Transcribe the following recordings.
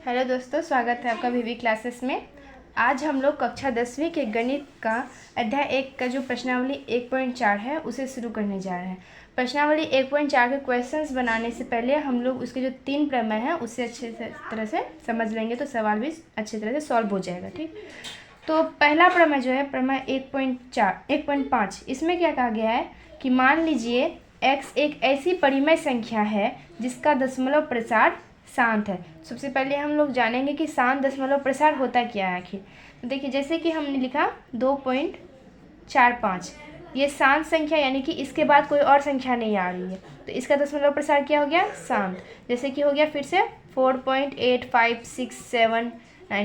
Hello दोस्तों, स्वागत है आपका वीवी क्लासेस में। आज हम लोग कक्षा 10वीं के गणित का अध्याय 1 का जो प्रश्नावली 1.4 है उसे शुरू करने जा रहे हैं। प्रश्नावली 1.4 के क्वेश्चंस बनाने से पहले हम लोग उसके जो 3 प्रमेय हैं उससे अच्छे तरह से समझ लेंगे तो सवाल भी अच्छी तरह से सॉल्व हो जाएगा। ठीक, तो पहला प्रमेय जो है प्रमेय 1.5, इसमें क्या कहा गया है कि मान लीजिए x एक ऐसी परिमेय संख्या है जिसका दशमलव प्रसार शांत है। सबसे पहले हम लोग जानेंगे कि शांत दशमलव प्रसार होता क्या है आखिर। तो देखिए, जैसे कि हमने लिखा 2.45, ये शांत संख्या यानी कि इसके बाद कोई और संख्या नहीं आ रही है, तो इसका दशमलव प्रसार क्या हो गया, शांत। जैसे कि हो गया फिर से 4.8567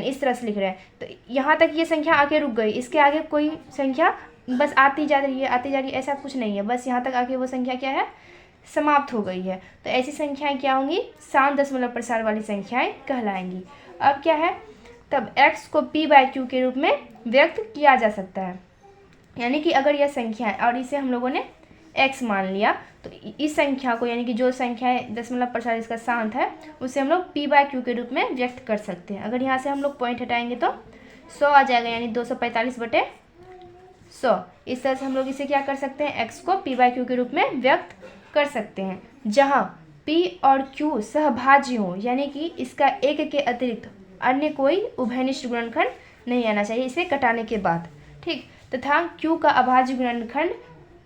इस तरह से लिख रहे हैं, तो यहाँ तक ये संख्या आके रुक गई, इसके आगे कोई संख्या बस आती जा रही है ऐसा कुछ नहीं है, बस यहाँ तक आके वो संख्या क्या है, समाप्त हो गई है। तो ऐसी संख्याएं क्या होंगी, शांत दशमलव प्रसार वाली संख्याएं कहलाएंगी। अब क्या है, तब x को p/q के रूप में व्यक्त किया जा सकता है, यानी कि अगर यह संख्या है और इसे हम लोगों ने x मान लिया, तो इस संख्या को यानी कि जो संख्या है दशमलव प्रसार इसका शांत है उसे हम लोग p/q के रूप में व्यक्त कर सकते हैं। अगर यहाँ से हम लोग पॉइंट हटाएंगे तो 100 आ जाएगा, यानी 245/100। इस तरह से हम लोग इसे क्या कर सकते हैं, x को p/q के रूप में व्यक्त कर सकते हैं, जहां p और q सहभाज्य हो, यानी कि इसका एक के अतिरिक्त अन्य कोई उभयनिष्ठ गुणनखंड नहीं आना चाहिए इसे कटाने के बाद। ठीक, तथा q का अभाज्य गुणनखंड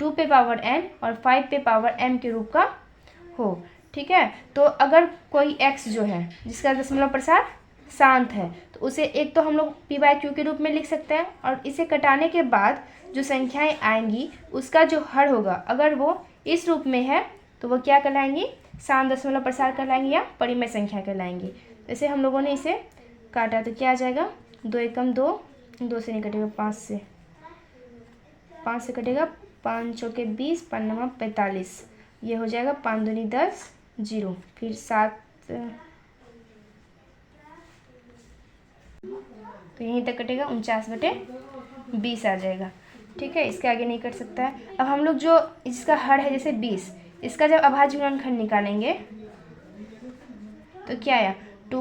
2n और 5m के रूप का हो। ठीक है, तो अगर कोई x जो है जिसका दशमलव प्रसार शांत है, तो उसे एक तो हम लोग p/q के रूप में लिख सकते हैं, और इसे कटाने के बाद जो संख्याएं आएंगी उसका जो हर होगा, अगर वो इस रूप में है तो वो क्या कहलाएंगी, शांत दशमलव प्रसार कहलाएंगी या परिमेय संख्या कहलाएंगी। जैसे हम लोगों ने इसे काटा तो क्या आ जाएगा, 2 एकम 2, 2 से नहीं कटेगा, 5 से कटेगा, 5 चौके 20, 5 नवा 45, ये हो जाएगा 5 दूनी 10, 0, फिर 7, तो यहीं तक कटेगा, 49/20 आ जाएगा। ठीक है, इसके आगे नहीं कट सकता है। अब हम लोग जो इसका हर है जैसे 20, इसका जब अभाज्य गुणनखंड निकालेंगे तो क्या आया, 2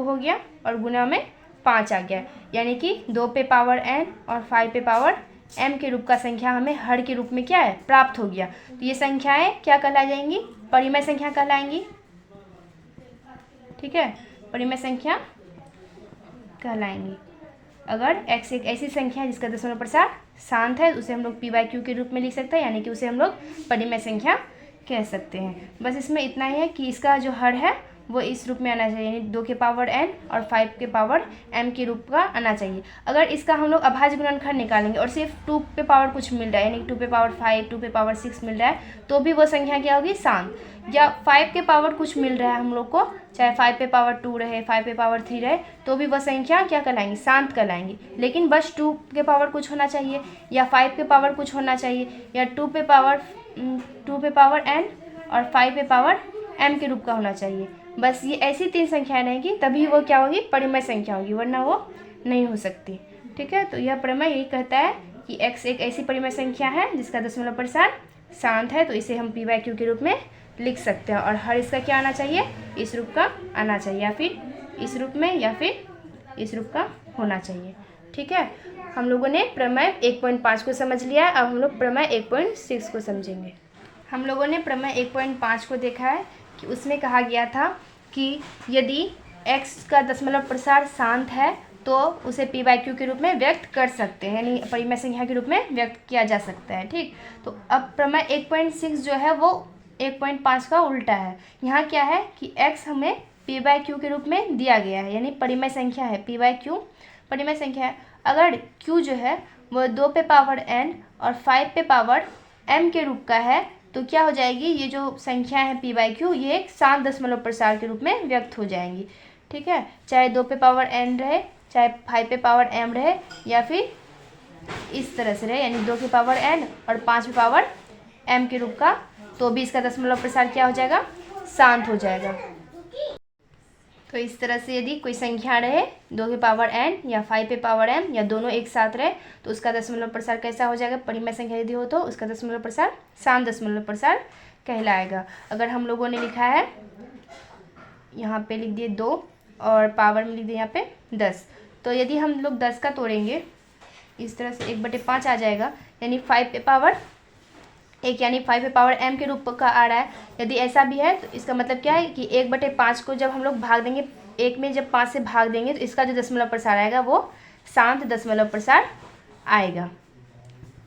हो गया और गुना में 5 आ गया, यानी कि 2n और 5m के रूप का संख्या हमें हर के रूप में क्या है, प्राप्त हो गया। तो ये संख्याएं क्या कहला जाएंगी, परिमेय संख्या कहलाएंगी। ठीक है, परिमेय संख्या कहलाएंगी। अगर x एक ऐसी संख्या है जिसका दशमलव प्रसार शांत है, उसे हम लोग p/q के रूप में लिख सकते हैं, यानी कि उसे हम लोग परिमेय संख्या कह सकते हैं। बस इसमें इतना ही है कि इसका जो हर है वो इस रूप में आना चाहिए, यानी 2n और 5m के रूप का आना चाहिए। अगर इसका हम लोग अभाज्य गुणनखंड निकालेंगे और सिर्फ 2 पे पावर कुछ मिल रहा है, यानी 2/5, 2/6 मिल रहा है, तो भी वो संख्या क्या होगी, शांत। या 5 के पावर कुछ मिल रहा है हम लोग को, चाहे 5/2 रहे, 5/3 रहे, तो भी वह संख्या क्या कहलाएंगी, शांत कहलाएंगी। लेकिन बस 2 के पावर कुछ होना चाहिए, या 5 के पावर कुछ होना चाहिए, या 2/n और 5/m के रूप का होना चाहिए। बस ये ऐसी 3 संख्याएं रहेंगी, तभी वो क्या होगी, परिमेय संख्या होगी, वरना वो नहीं हो सकती। ठीक है, तो यह प्रमेय यही कहता है कि x एक ऐसी परिमेय संख्या है जिसका दशमलव प्रसार शांत है, तो इसे हम p/q के रूप में लिख सकते हैं, और हर इसका क्या आना चाहिए, इस रूप का आना चाहिए, या फिर इस रूप में, या फिर इस रूप का होना चाहिए। ठीक है, हम लोगों ने प्रमेय 1.5 को समझ लिया है। अब हम लोग प्रमेय 1.6 को समझेंगे। हम लोगों ने प्रमेय 1.5 को देखा है कि उसमें कहा गया था कि यदि x का दशमलव प्रसार शांत है तो उसे p/q के रूप में व्यक्त कर सकते हैं, यानी परिमेय संख्या के रूप में व्यक्त किया जा सकता है। ठीक, तो अब प्रमेय 1.6 जो है वो 1.5 का उल्टा है। यहाँ क्या है कि x हमें p/q के रूप में दिया गया है, यानी परिमेय संख्या है, p/q परिमेय संख्या है। अगर q जो है वो 2n और 5m के रूप का है, तो क्या हो जाएगी, ये जो संख्या है p/q ये एक शांत दशमलव प्रसार के रूप में व्यक्त हो जाएंगी। ठीक है, चाहे 2n रहे, चाहे 5m रहे, या फिर इस तरह से रहे, यानी 2n और 5m के रूप का, तो भी इसका दशमलव प्रसार क्या हो जाएगा, शांत हो जाएगा। तो इस तरह से यदि कोई संख्या रहे 2n या 5m या दोनों एक साथ रहे, तो उसका दशमलव प्रसार कैसा हो जाएगा, परिमेय संख्या यदि हो तो उसका दशमलव प्रसार शांत दशमलव प्रसार कहलाएगा। अगर हम लोगों ने लिखा है यहाँ पे लिख दिए 2 और पावर में लिख दिए यहाँ पे 10। तो यदि हम लोग 10 का तोड़ेंगे इस तरह से 1/5 आ जाएगा, यानी 5 पे पावर 1, यानी 5 पे पावर m के रूप का आ रहा है। यदि ऐसा भी है तो इसका मतलब क्या है कि 1/5 को जब हम लोग भाग देंगे, 1 में जब 5 से भाग देंगे तो इसका जो दशमलव प्रसार आएगा वो शांत दशमलव प्रसार आएगा।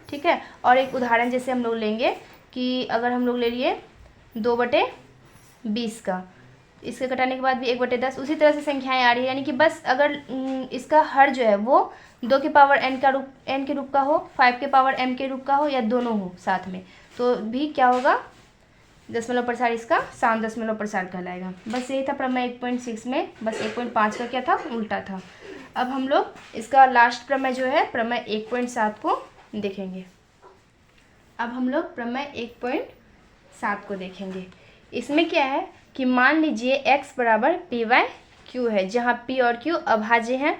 ठीक है। और एक उदाहरण जैसे हम लोग लेंगे कि अगर हम लोग ले लिए 2/20 का, इसके घटाने के बाद भी 1/10, उसी तरह से संख्याएं आ रही है। यानी कि बस अगर इसका हर जो है वो 2 के पावर n के रूप का हो, 5 के पावर m के रूप का हो, या दोनों हो साथ में, तो भी क्या होगा, दशमलव प्रसार इसका शांत दशमलव प्रसार कहलाएगा। बस यही था प्रमेय 1.6 में। बस 1.5 का क्या था, उल्टा था। अब हम लोग इसका लास्ट प्रमेय जो है प्रमेय 1.7 को देखेंगे। अब हम लोग प्रमेय 1.7 को देखेंगे। इसमें क्या है कि मान लीजिए x बराबर p/q है, जहाँ p और q अभाज्य हैं,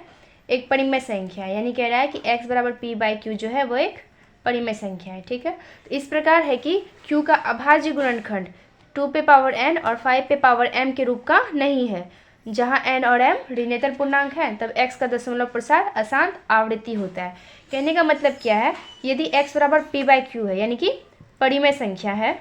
एक परिमेय संख्या है। यानी कह रहा है कि x बराबर p/q जो है वो एक परिमेय संख्या है। ठीक है। तो इस प्रकार है कि q का अभाज्य गुणनखंड 2 पे पावर n और 5 पे पावर m के रूप का नहीं है। जहाँ n और m ऋणात्मक पूर्णांक हैं तब x का दशमलव प्रसार अशांत आवृत्ति होता है। कहने का मतलब क्या है, यदि x बराबर p/q है यानी कि परिमेय संख्या है,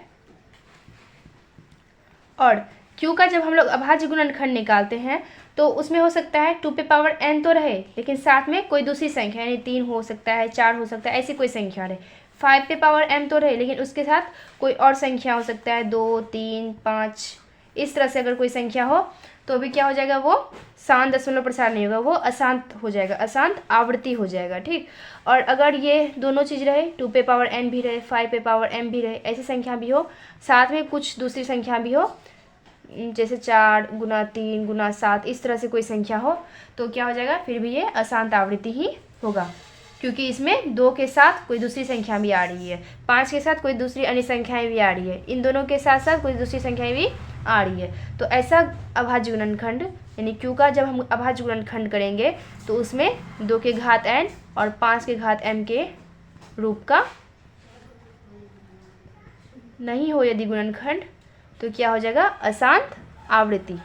और q का जब हम लोग अभाज्य गुणनखंड निकालते हैं तो उसमें हो सकता है 2 पे पावर n तो रहे, लेकिन साथ में कोई दूसरी संख्या, यानी 3 हो सकता है, 4 हो सकता है, ऐसी कोई संख्या रहे। 5 पे पावर m तो रहे, लेकिन उसके साथ कोई और संख्या हो सकता है, 2, 3, 5, इस तरह से अगर कोई संख्या हो तो भी क्या हो जाएगा, वो शांत दशमलव प्रसार नहीं होगा, वो अशांत हो जाएगा, अशांत आवृत्ति हो जाएगा। ठीक। और अगर ये दोनों चीज़ रहे, 2 पे पावर n भी रहे, 5 पे पावर m भी रहे, ऐसी संख्या भी हो, साथ में कुछ दूसरी संख्या भी हो, जैसे 4 गुना 3 गुना 7, इस तरह से कोई संख्या हो, तो क्या हो जाएगा, फिर भी ये अशांत आवृत्ति ही होगा, क्योंकि इसमें 2 के साथ कोई दूसरी संख्या भी आ रही है, 5 के साथ कोई दूसरी अन्य संख्याएं भी आ रही है, इन दोनों के साथ साथ कोई दूसरी संख्याएं भी आ रही है। तो ऐसा अभाज्य गुणनखंड, यानी q का जब हम अभाज्य गुणनखंड करेंगे तो उसमें 2 के घात n और 5 के घात m के रूप का नहीं हो यदि गुणनखंड, तो क्या हो जाएगा, अशांत आवृत्ति,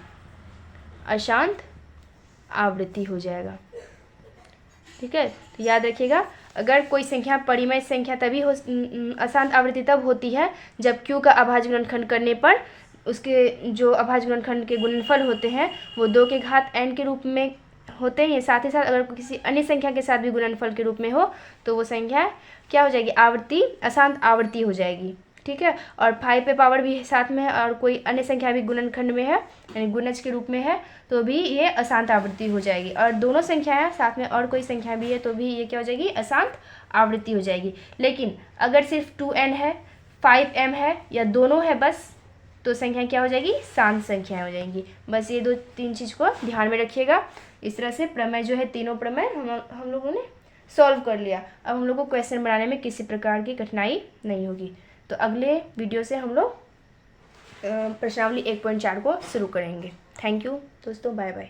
अशांत आवृत्ति हो जाएगा। ठीक है। तो याद रखिएगा, अगर कोई संख्या परिमेय संख्या तभी हो, अशांत आवृत्ति तब होती है जब q का अभाज्य गुणनखंड करने पर उसके जो अभाज्य गुणनखंड के गुणनफल होते हैं वो 2 के घात n के रूप में होते हैं। साथ ही साथ अगर किसी अन्य संख्या के साथ भी गुणनफल के रूप में हो तो वो संख्या क्या हो जाएगी, आवृत्ति, अशांत आवृत्ति हो जाएगी। ठीक है। और 5 पे पावर भी साथ में है और कोई अन्य संख्या भी गुणनखंड में है, यानी गुणज के रूप में है, तो भी ये अशांत आवृत्ति हो जाएगी। और दोनों संख्याएं साथ में और कोई संख्या भी है तो भी ये क्या हो जाएगी, अशांत आवृत्ति हो जाएगी। लेकिन अगर सिर्फ 2n है, 5m है, या दोनों है बस, तो संख्या क्या हो जाएगी, शांत संख्याएं हो जाएंगी। बस ये 2-3 चीज़ को ध्यान में रखिएगा। इस तरह से प्रमेय जो है, तीनों प्रमेय हम लोगों ने सॉल्व कर लिया। अब हम लोग को क्वेश्चन बनाने में किसी प्रकार की कठिनाई नहीं होगी। तो अगले वीडियो से हम लोग प्रश्नावली 1.4 को शुरू करेंगे। थैंक यू दोस्तों, बाय बाय।